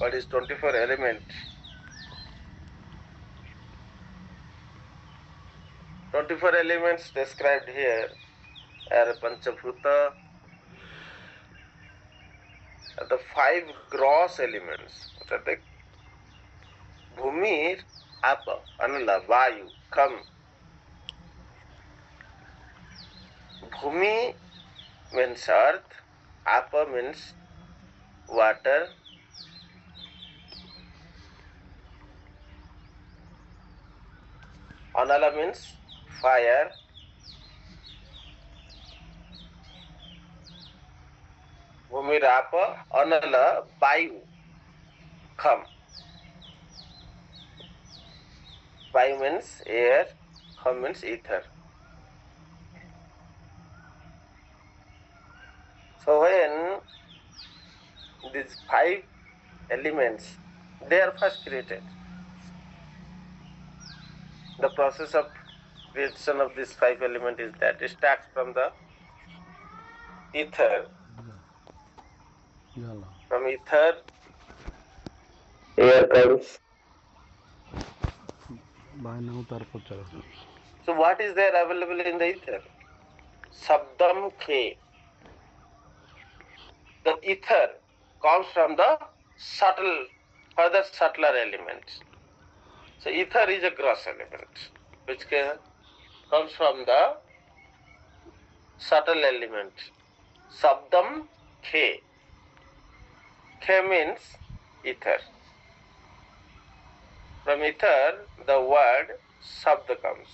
What is 24 element? 24 elements described here are Panchabhuta, the 5 gross elements. What are they? Bhumi, Apa, Anala, Vayu, Kam. Bhumi means earth, Apa means water, Anala means fire, Bhumirapa, Anala, Vayu, Kham. Vayu means air, Kham means ether. So when these 5 elements, they are first created. The process of creation of these 5 elements is that it starts from the ether. From ether, air comes. So what is there available in the ether? Sabdam Khe. The ether comes from the further subtler elements. So ether is a gross element, which comes from the subtle element. Sabdam Khe. Khe means ether. From ether, the word Sabda comes.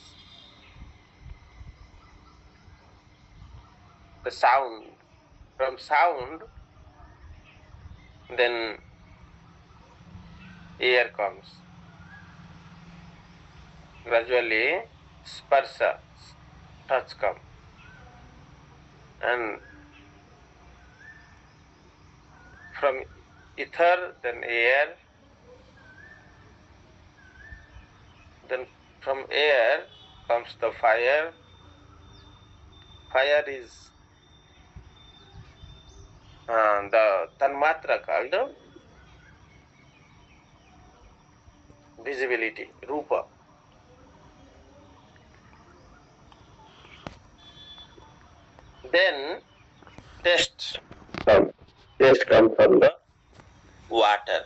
The sound. From sound, then air comes. Gradually, Sparsa, touch comes. And from ether, then air. Then from air comes the fire. Fire is the tanmatra called visibility, rupa. Then taste comes. Taste comes from the water,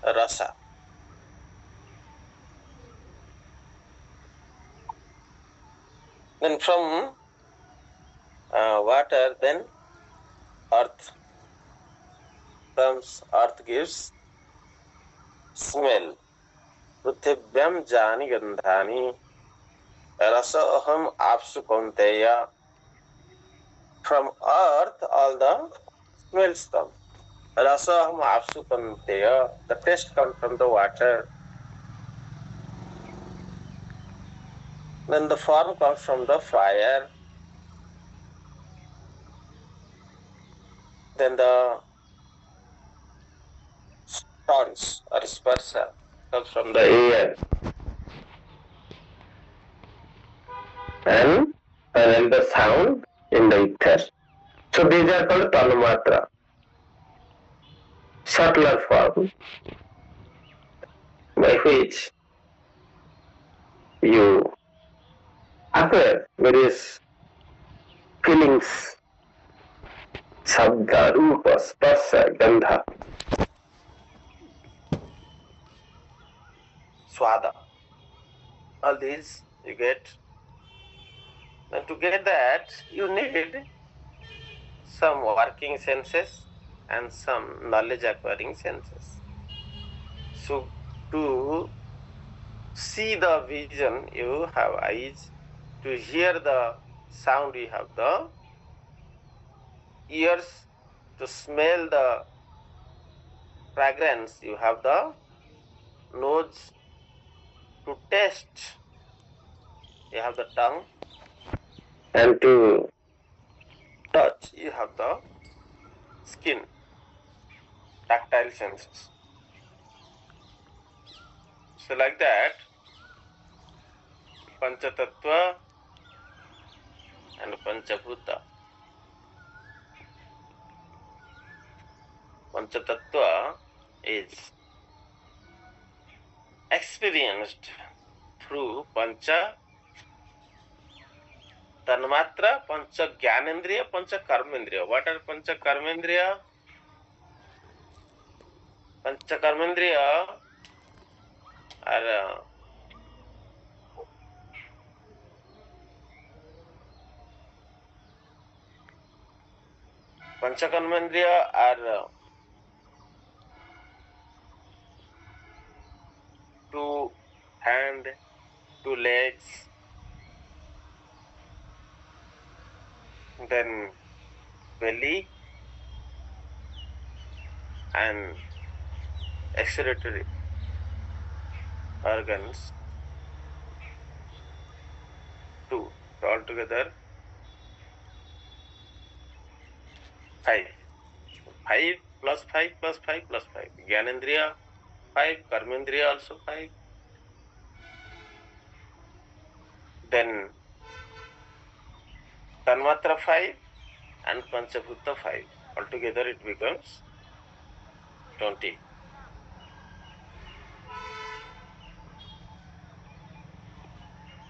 rasa. Then from water, then earth comes. Earth gives smell. Prithibhyam jani gandhani rasa aham apsu kaunteya. From earth, all the smells come. Rasa aham apsu kaunteya. The taste comes from the water. Then the form comes from the fire. Then the tones or sparsa comes from the air. And then the sound in the ether. So these are called tanmatra, subtler form, by which you acquire various feelings, sabda, rupa, sparsa, gandha, swada. All these you get. And to get that, you need some working senses and some knowledge acquiring senses. So to see the vision, you have eyes. To hear the sound, you have the ears. To smell the fragrance, you have the nose. To taste, you have the tongue. And to touch, you have the skin, tactile senses. So like that, Panchatattva and Panchabhuta. Panchatattva is experienced through Pancha Tanmatra, Pancha Gyanendriya, Pancha Karmendriya. What are Pancha Karmendriya? Pancha Karmendriya are Pancha Karmendriya are two hand, two legs, then belly and excretory organs, two. So altogether 5. 5 plus 5 plus 5 plus 5. Gyanendriya 5, Karmendriya also 5. Then Tanmatra 5 and Panchabhuta 5. Altogether it becomes 20.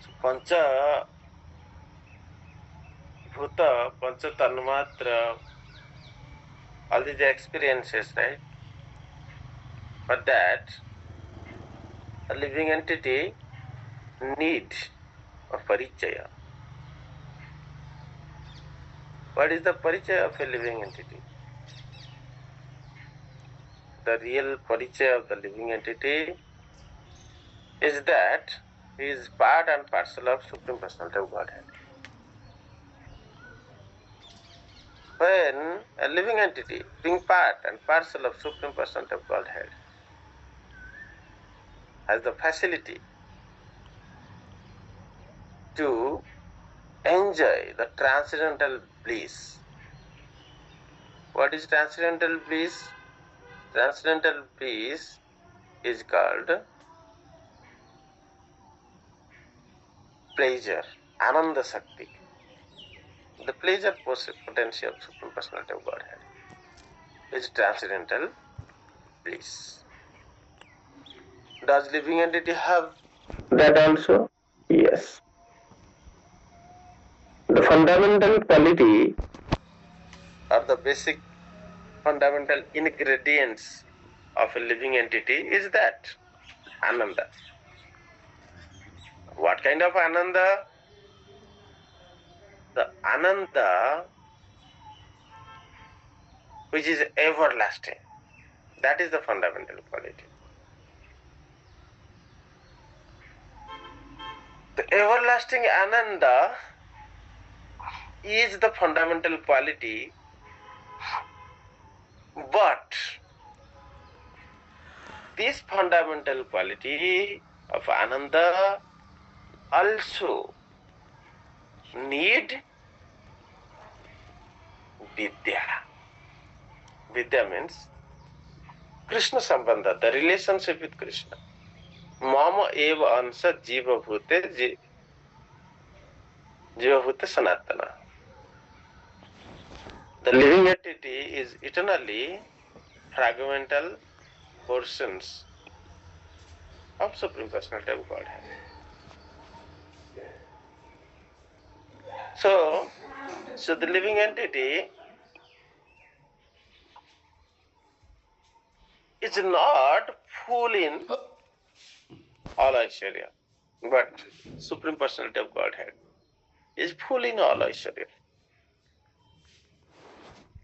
So Pancha Bhuta, Pancha Tanmatra, all these experiences, right? But that a living entity need a parichaya. What is the parichaya of a living entity? The real parichaya of the living entity is that he is part and parcel of Supreme Personality of Godhead. When a living entity, being part and parcel of Supreme Personality of Godhead, has the facility to enjoy the transcendental bliss. What is transcendental bliss? Transcendental bliss is called pleasure, Ananda Sakti, the pleasure potency of Supreme Personality of Godhead is transcendental bliss. Does living entity have that also? Yes. The fundamental quality or the basic fundamental ingredients of a living entity is that Ananda. What kind of Ananda? The Ananda which is everlasting. That is the fundamental quality. The everlasting Ananda is the fundamental quality, but this fundamental quality of Ananda also need Vidya. Vidya means Krishna Sambandha, the relationship with Krishna. Mama eva ansa jiva bhute sanatana. The living entity is eternally fragmental portions of Supreme Personality of Godhead. So the living entity is not full in all Aishwarya, but Supreme Personality of Godhead is full in all Aishwarya.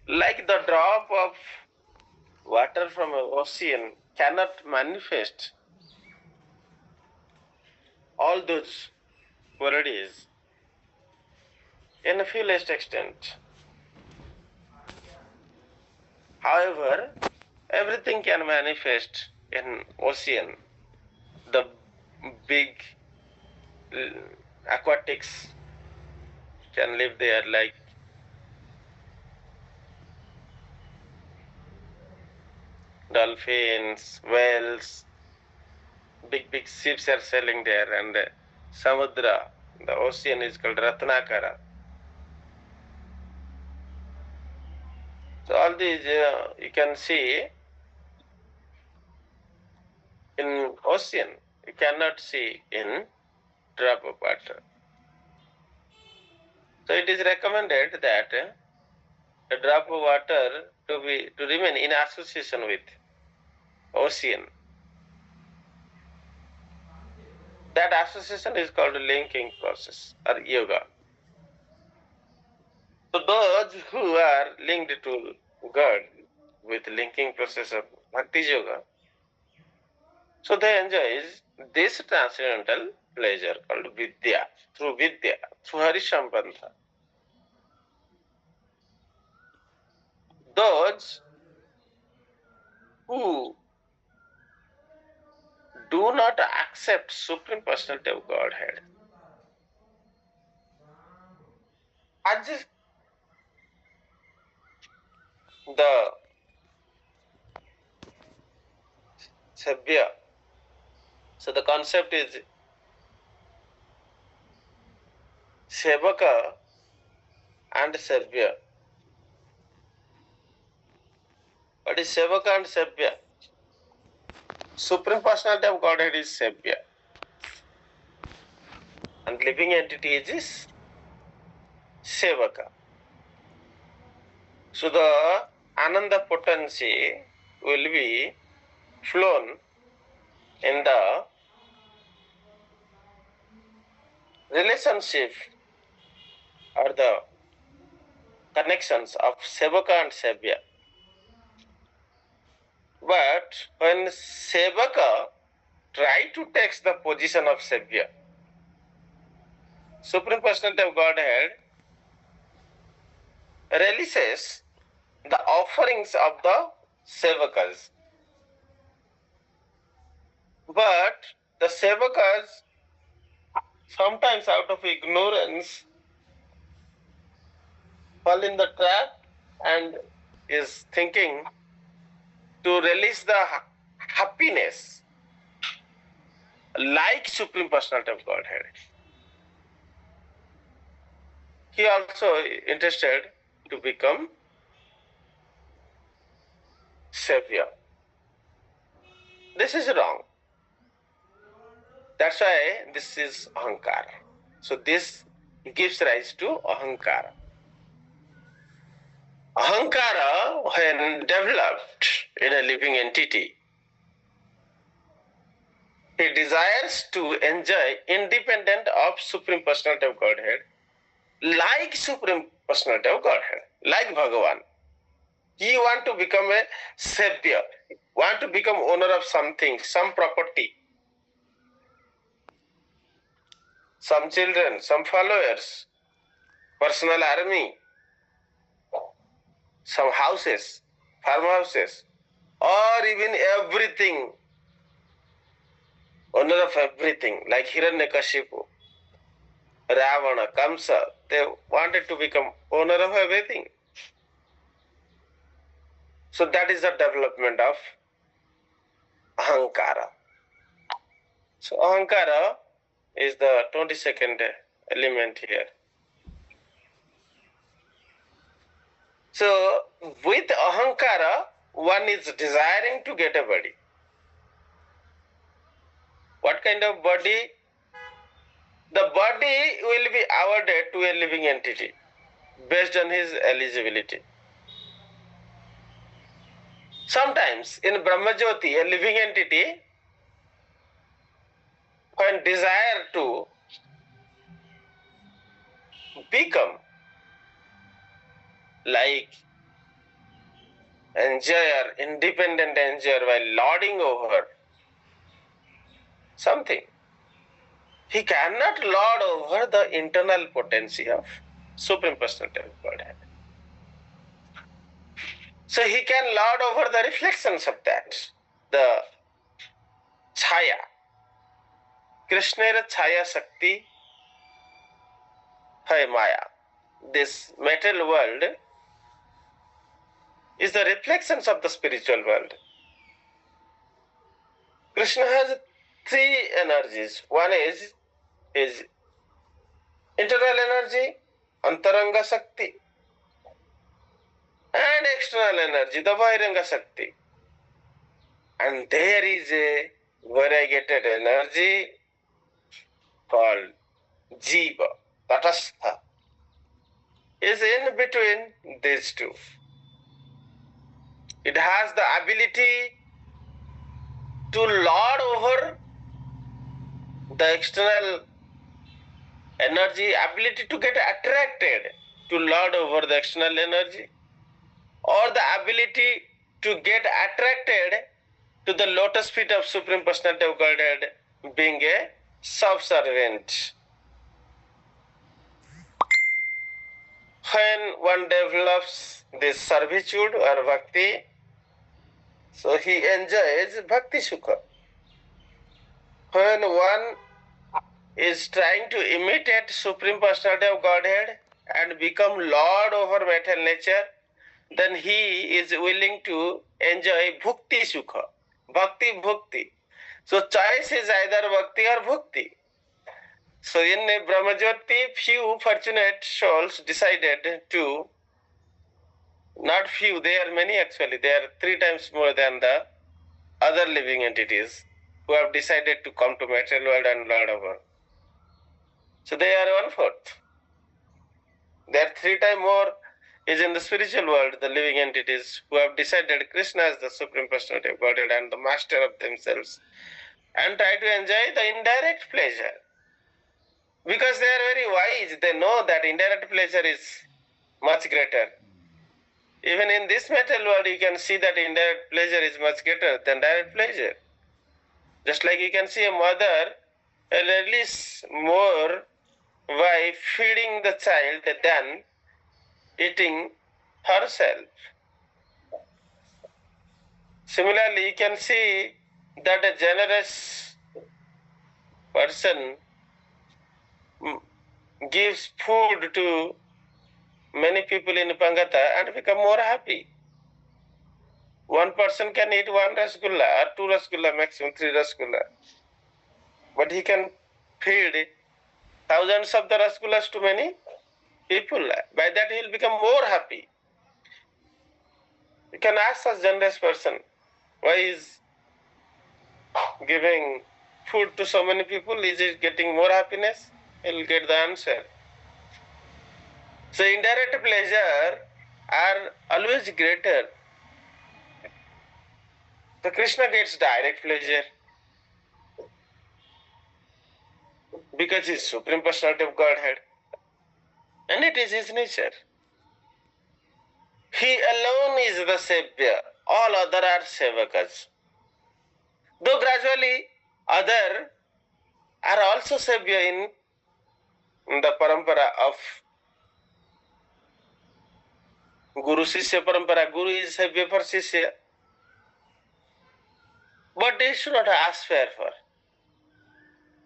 Like the drop of water from an ocean cannot manifest all those qualities in a fullest extent. However, everything can manifest in ocean. The big aquatics can live there, like dolphins, whales, big ships are sailing there, and Samudra, the ocean is called Ratnakara. So all these you can see in ocean. You cannot see in drop of water. So it is recommended that a drop of water to remain in association with ocean. That association is called linking process or yoga. So those who are linked to God with linking process of bhakti yoga, so they enjoy this transcendental pleasure called vidya, through Harisambandha. Those who do not accept Supreme Personality of Godhead, as the Sabya. So the concept is Sevaka and Sabya. What is Sevaka and Sabya? Supreme Personality of Godhead is Sabya. And living entity is Sevaka. So the Ananda potency will be flown in the relationship or the connections of Sevaka and Sabya. But when Sevaka try to take the position of Sabya, Supreme Personality of Godhead releases the offerings of the Sevakas. But the Sevakas, sometimes out of ignorance, fall in the trap and is thinking to release the happiness like Supreme Personality of Godhead. He also interested to become Savior. This is wrong. That's why this is Ahankara. So this gives rise to Ahankara. Ahankara, when developed in a living entity, he desires to enjoy independent of Supreme Personality of Godhead, like Supreme Personality of Godhead, like Bhagavan. He want to become a savior, want to become owner of something, some property, some children, some followers, personal army, some houses, farmhouses, or even everything, owner of everything, like Hiranyakashipu, Ravana, Kamsa, they wanted to become owner of everything. So that is the development of Ahankara. So Ahankara is the 22nd element here. So with Ahankara, one is desiring to get a body. What kind of body? The body will be awarded to a living entity based on his eligibility. Sometimes in Brahmajyoti, a living entity, when desire to become like enjoyer, independent enjoyer while lording over something, he cannot lord over the internal potency of Supreme Personality of Godhead. So he can lord over the reflections of that, the Chaya. Krishnera Chaya Shakti Hai Maya. This material world is the reflections of the spiritual world. Krishna has three energies. One is his internal energy, Antaranga Shakti, and external energy, the Vairanga Shakti. And there is a variegated energy called jiva, tatastha, is in between these two. It has the ability to lord over the external energy, ability to get attracted to lord over the external energy, or the ability to get attracted to the lotus feet of Supreme Personality of Godhead, being a subservient. When one develops this servitude or bhakti, so he enjoys bhakti sukha. When one is trying to imitate Supreme Personality of Godhead and become Lord over material nature, then he is willing to enjoy bhukti sukha, bhakti bhukti. So choice is either bhakti or bhukti. So in Brahmajyoti, few fortunate souls decided to, not few, they are many actually, they are 3 times more than the other living entities who have decided to come to material world and lord over. So they are 1/4. They are 3 times more is in the spiritual world, the living entities who have decided Krishna as the Supreme Personality of Godhead and the master of themselves, and try to enjoy the indirect pleasure. Because they are very wise, they know that indirect pleasure is much greater. Even in this material world, you can see that indirect pleasure is much greater than direct pleasure. Just like you can see a mother release more by feeding the child than eating herself. Similarly, you can see that a generous person gives food to many people in Pangata and become more happy. One person can eat 1 rasgulla or 2 rasgulla, maximum 3 rasgulla. But he can feed thousands of the rasgullas to many people. By that he will become more happy. You can ask such generous person, why is giving food to so many people? Is it getting more happiness? He will get the answer. So indirect pleasure are always greater. So Krishna gets direct pleasure because he is Supreme Personality of Godhead, and it is his nature. He alone is the Savior. All other are Sevakas. Though gradually other are also Savior in the parampara of Guru Sishya parampara. Guru is Savior for Sishya. But they should not aspire for.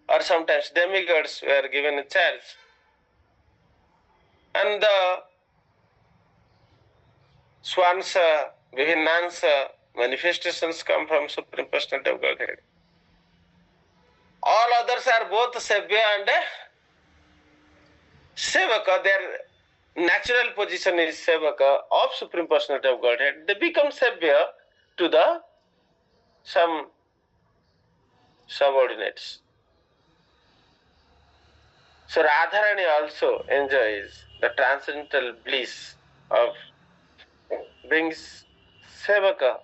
Or sometimes demigods were given a charge. And the Swansa, Vivinnansa manifestations come from Supreme Personality of Godhead. All others are both Savior and Sevaka. Their natural position is Sevaka of Supreme Personality of Godhead. They become Savior to the some subordinates. So Radharani also enjoys the transcendental bliss of being Sevaka.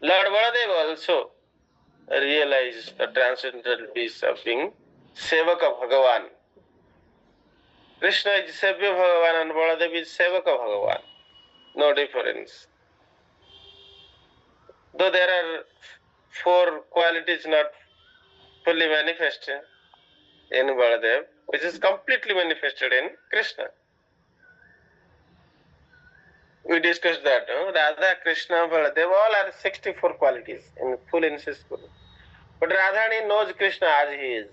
Lord Baladev also realized the transcendental bliss of being Sevaka Bhagavan. Krishna is Sevya Bhagavan and Baladev is Sevaka Bhagavan. No difference. Though there are 4 qualities not fully manifested in Baladev, which is completely manifested in Krishna. We discussed that. Radha, Krishna, Baladev, all are 64 qualities in full insistence. But Radharani knows Krishna as he is.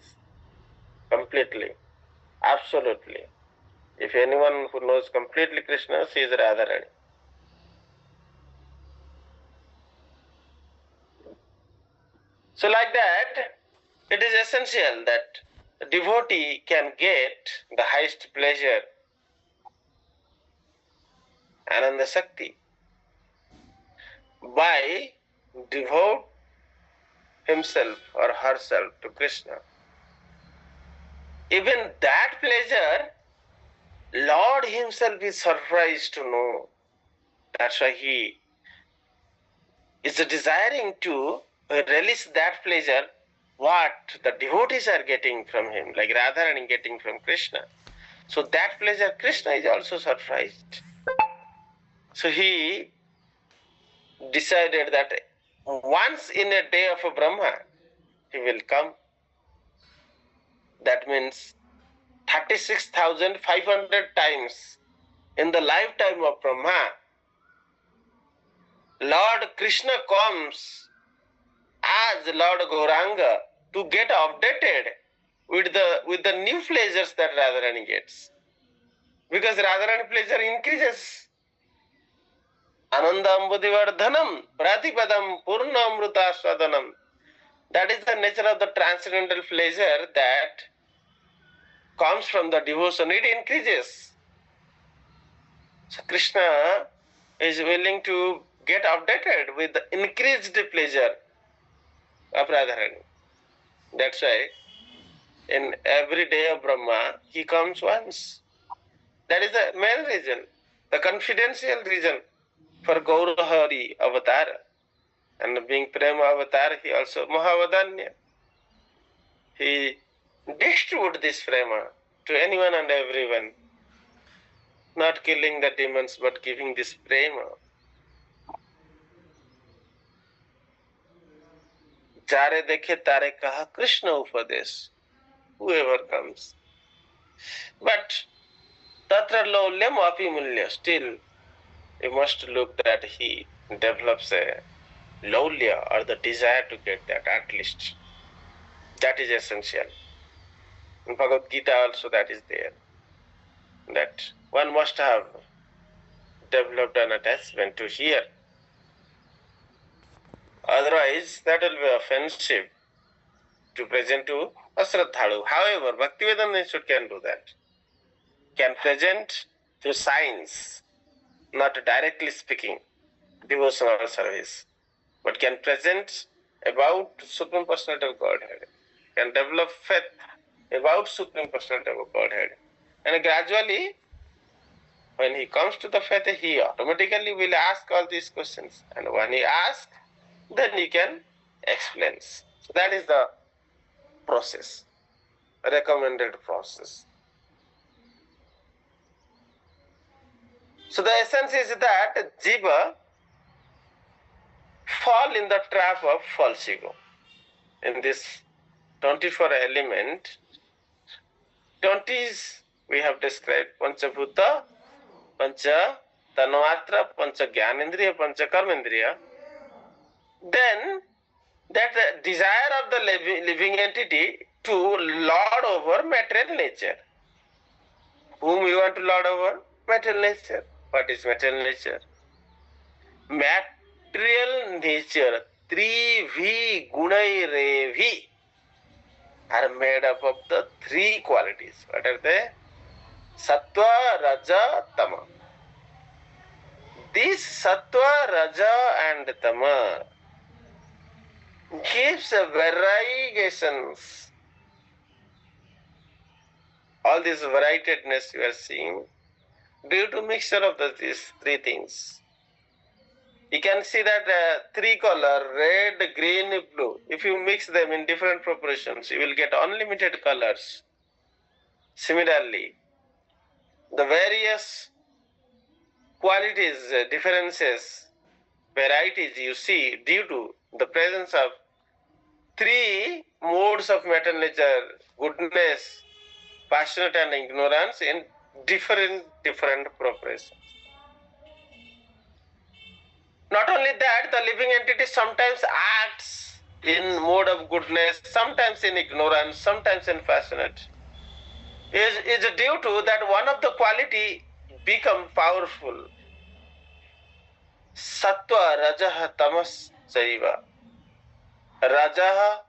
Completely. Absolutely. If anyone who knows completely Krishna, she is Radharani. So like that, it is essential that the devotee can get the highest pleasure, Ananda Shakti, by himself or herself to Krishna. Even that pleasure, Lord himself is surprised to know. That's why he is desiring to release that pleasure what the devotees are getting from him, like Radharani getting from Krishna. So that pleasure, Krishna is also surprised. So he decided that once in a day of Brahma, he will come. That means 36,500 times in the lifetime of Brahma, Lord Krishna comes as Lord Gauranga to get updated with the new pleasures that Radharani gets. Because Radharani pleasure increases. Anandambudivardhanam pratipadam purnamruta swadanam. That is the nature of the transcendental pleasure that comes from the devotion. It increases. So Krishna is willing to get updated with the increased pleasure of Radharani. That's why in every day of Brahma, he comes once. That is the main reason, the confidential reason for Gaurahari avatar. And being Prema avatar, he also Mahavadanya. He distributes this Prema to anyone and everyone. Not killing the demons, but giving this Prema. Jare dekhe tare kaha Krishna upadesh. Whoever comes. But tatra laulyam api mulya. Still, you must look that he develops a laulya or the desire to get that at least. That is essential. In Bhagavad Gita also that is there. That one must have developed an attachment to hear. Otherwise, that will be offensive to present to Asraddhalu. However, Bhaktivedanta Institute can do that. Can present through signs, not directly speaking, devotional service, but can present about Supreme Personality of Godhead, can develop faith about Supreme Personality of Godhead. And gradually, when he comes to the faith, he automatically will ask all these questions. And when he asks, then he can explain. So that is the process, recommended process. So the essence is that Jiva fall in the trap of false ego. In this 24 element, 20s we have described Panchabhuta, Pancha Tanmatra, Pancha Gyanendriya, Pancha Karmendriya. Then that desire of the living entity to lord over material nature. Whom you want to lord over? Material nature. What is material nature? Material nature, 3V Gunai Revi, are made up of the three qualities. What are they? Sattva, Raja, Tama. This Sattva, Raja and Tama gives a variegations. All this varietedness you are seeing due to mixture of these three things. You can see that three color, red, green, blue. If you mix them in different proportions, you will get unlimited colors. Similarly, the various qualities, differences, varieties you see due to the presence of three modes of material nature, goodness, passionate and ignorance in different proportions. Not only that, the living entity sometimes acts in mode of goodness, sometimes in ignorance, sometimes in passionate. Is due to that one of the quality become powerful. Sattva, Rajaha, Tamas, Saiva. Rajaha,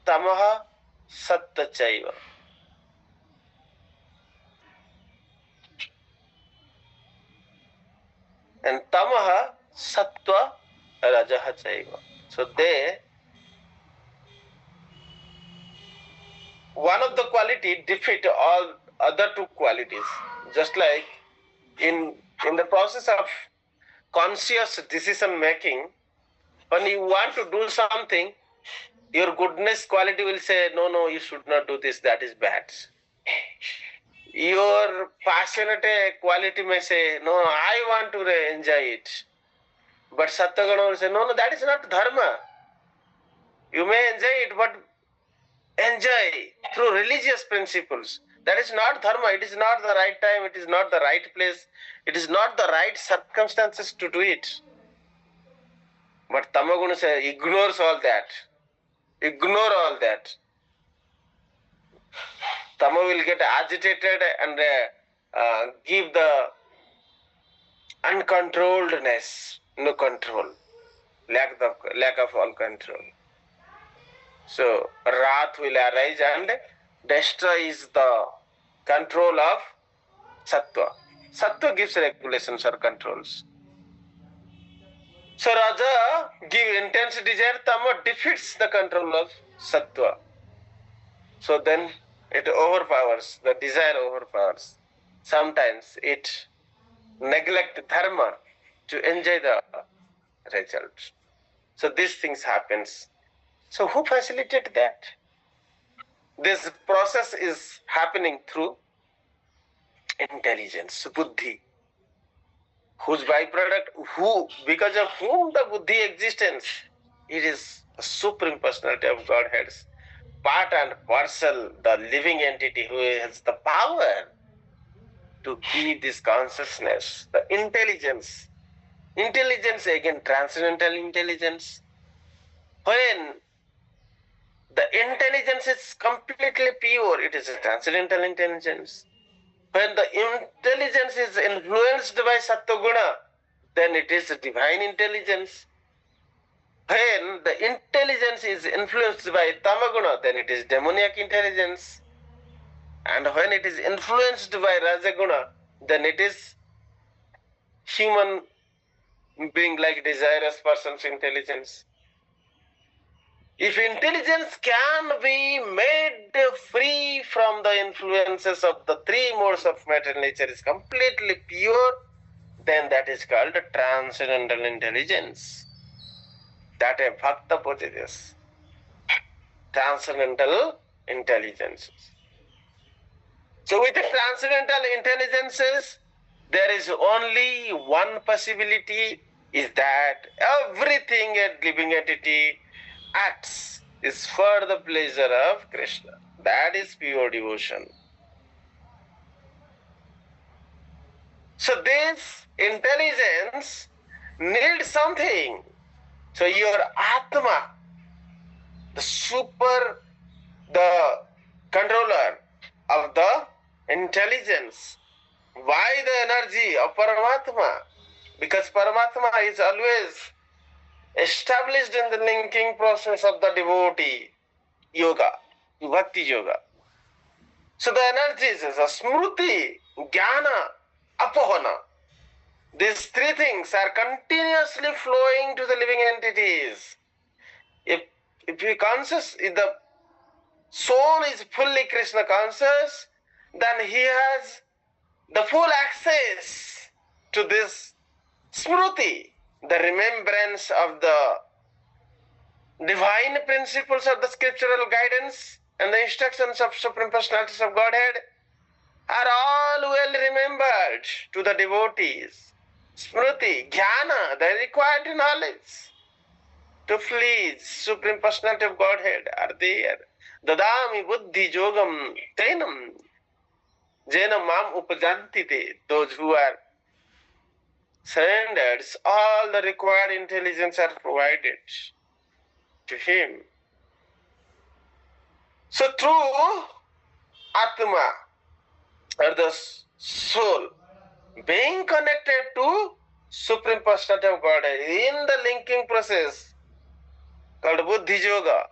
Tamaha, Satta Chaiva. And Tamaha, Sattva, Rajaha Chaiva. So they one of the quality defeat all other two qualities. Just like in the process of conscious decision making, when you want to do something, your goodness quality will say, no, no, you should not do this, that is bad. Your passionate quality may say, no, I want to enjoy it. But Sattaguna will say, no, no, that is not dharma. You may enjoy it, but enjoy through religious principles. That is not dharma. It is not the right time. It is not the right place. It is not the right circumstances to do it. But Tamaguna says, ignores all that. Ignore all that. Tama will get agitated and give the uncontrolledness, no control, lack of all control. So wrath will arise and destroys the control of sattva. Sattva gives regulations or controls. So Raja give intense desire, Tama defeats the control of sattva. So then it overpowers, the desire overpowers. Sometimes it neglects dharma to enjoy the result. So these things happens. So who facilitated that? This process is happening through intelligence, buddhi, whose byproduct, because of whom the buddhi existence, it is a supreme personality of Godhead's part and parcel, the living entity who has the power to give this consciousness, the intelligence. Intelligence, again, transcendental intelligence. When the intelligence is completely pure, it is a transcendental intelligence. When the intelligence is influenced by Sattva-guna, then it is a divine intelligence. When the intelligence is influenced by Tamaguna, then it is demoniac intelligence. And when it is influenced by Rajaguna, then it is human being like desirous person's intelligence. If intelligence can be made free from the influences of the three modes of matter, nature is completely pure, then that is called transcendental intelligence. That a bhakta possesses. Transcendental intelligence. So with the transcendental intelligences, there is only one possibility, is that everything a living entity acts is for the pleasure of Krishna. That is pure devotion. So this intelligence needs something. So your Atma, the controller of the intelligence. Why the energy of Paramatma? Because Paramatma is always established in the linking process of the devotee yoga, bhakti yoga. So the energies is a smruti, jnana, apohana. These three things are continuously flowing to the living entities. If we conscious, if the soul is fully Krishna conscious, then he has the full access to this smruti, the remembrance of the divine principles of the scriptural guidance and the instructions of Supreme Personalities of Godhead are all well remembered to the devotees. Smruti, jnana, the required knowledge to please Supreme Personality of Godhead are there. Dadami buddhi yogam tenam jena mam upajanti te. Those who are surrendered, all the required intelligence are provided to him. So through Atma, or the soul, being connected to Supreme Personality of Godhead in the linking process called Buddhi Yoga,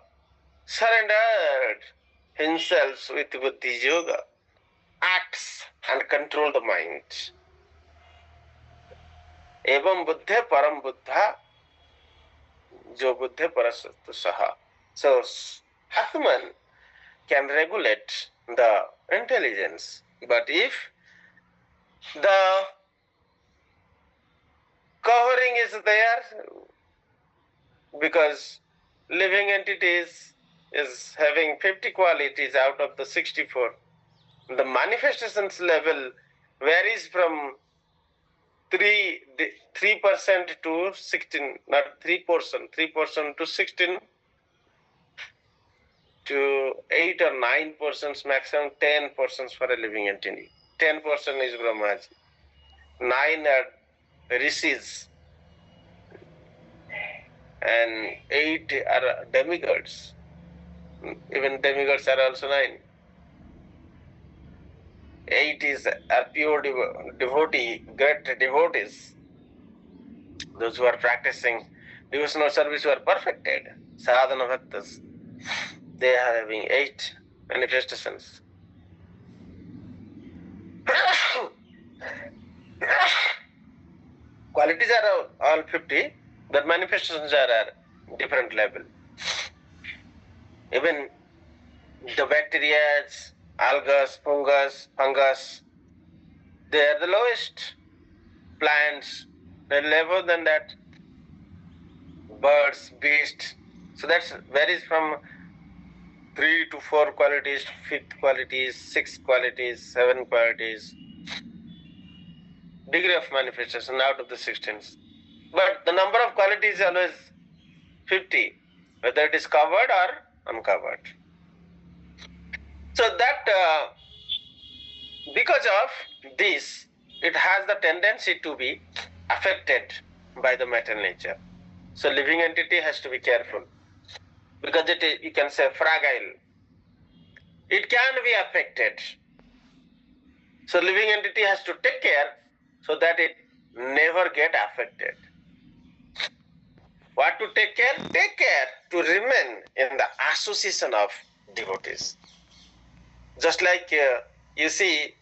surrendered himself with Buddhi Yoga, acts and control the mind. Evam buddhe param buddha jo buddhe parasattu saha. So Atman can regulate the intelligence. But if the covering is there, because living entities is having 50 qualities out of the 64, the manifestations level varies from 3% to 16, not 3%, 3% to 16 to 8 or 9%, maximum 10% for a living entity. 10% is Brahmaji. 9 are rishis and 8 are demigods. Even demigods are also 9. 8 is a pure devotee, great devotees. Those who are practicing devotional service who are perfected, sadhana bhaktas, they are having 8 manifestations. Qualities are all 50, but manifestations are at different level. Even the bacteria, algas, fungus, they are the lowest. Plants, they're lower than that. Birds, beasts. So that varies from 3 to 4 qualities, 5th qualities, 6 qualities, 7 qualities. Degree of manifestation out of the 16s. But the number of qualities is always 50, whether it is covered or uncovered. So that because of this, it has the tendency to be affected by the matter nature. So living entity has to be careful, because it is, you can say, fragile. It can be affected. So living entity has to take care so that it never get affected. What to take care? Take care to remain in the association of devotees. Just like you see,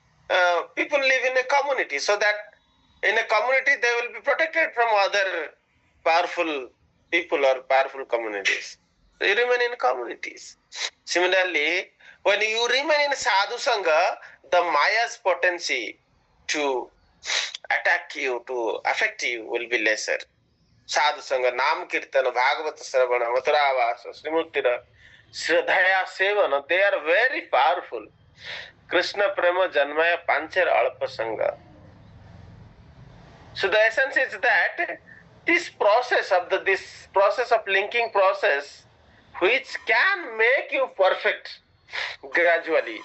people live in a community, so that in a community they will be protected from other powerful people or powerful communities. So you remain in communities. Similarly, when you remain in sadhu sangha, the Maya's potency to attack you, to affect you will be lesser. Sadhu sangha, Nam Kirtana, Bhagavata Sravana, Mathuravasa, Srimutira, Shraddhaya Sevana, they are very powerful. Krishna Prema Janmaya Panchar Alpa Sangha. So the essence is that this process of linking process, which can make you perfect gradually.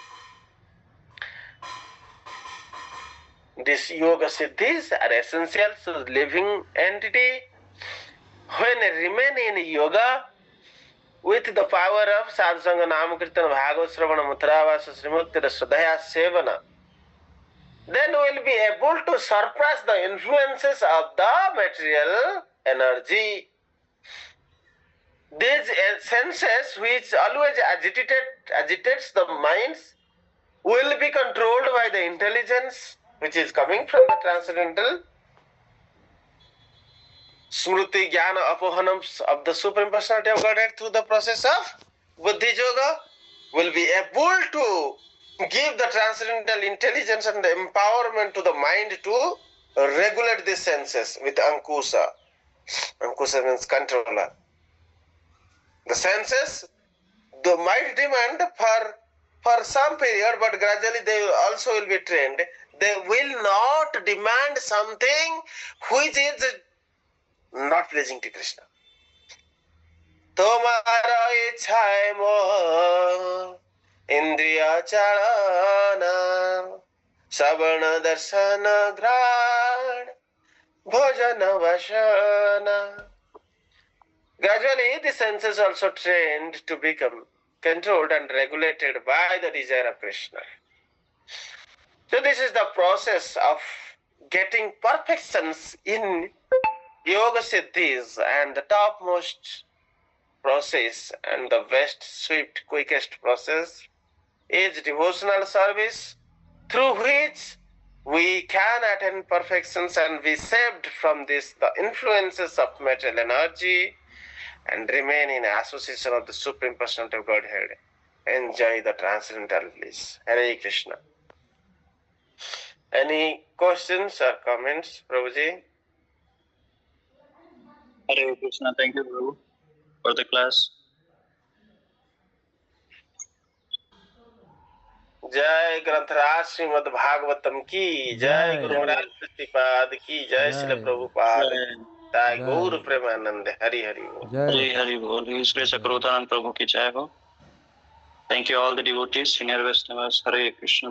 These yoga siddhis are essential. So living entity, when remain in yoga with the power of sadhusanga, namakirtana, bhagavad sravana, mathuravasa, srimutira, shraddhaya, sevana, then we will be able to surpass the influences of the material energy. These senses which always agitates the minds will be controlled by the intelligence which is coming from the transcendental smriti, jnana, apohanams of the Supreme Personality of Godhead through the process of buddhi yoga, will be able to give the transcendental intelligence and the empowerment to the mind to regulate the senses with ankusa. Ankusa means controller. The senses, they might demand for some period, but gradually they also will be trained. They will not demand something which is not pleasing to Krishna. Tomara ichhai moh indriya chalana savana darsana gran bhojana vashana. Gradually, the senses also trained to become controlled and regulated by the desire of Krishna. So this is the process of getting perfections in yoga siddhis, and the topmost process and the best, swift, quickest process is devotional service, through which we can attain perfections and be saved from this, the influences of material energy, and remain in association of the Supreme Personality of Godhead. enjoy the transcendental bliss. Hare Krishna. Any questions or comments, Prabhuji? Hare Krishna. Thank you, Prabhu, for the class. जय ग्रंथराज श्रीमद् भागवतम की जय, गुरु महाराज श्रीपाद की जय, श्रील प्रभुपाद जय, गौर प्रेमानंद हरि हरि बोल। हरि हरि बोल। His grace Akrodh Prabhu ki jai ho. Thank you all the devotees, senior Vaishnavas. Hare Krishna.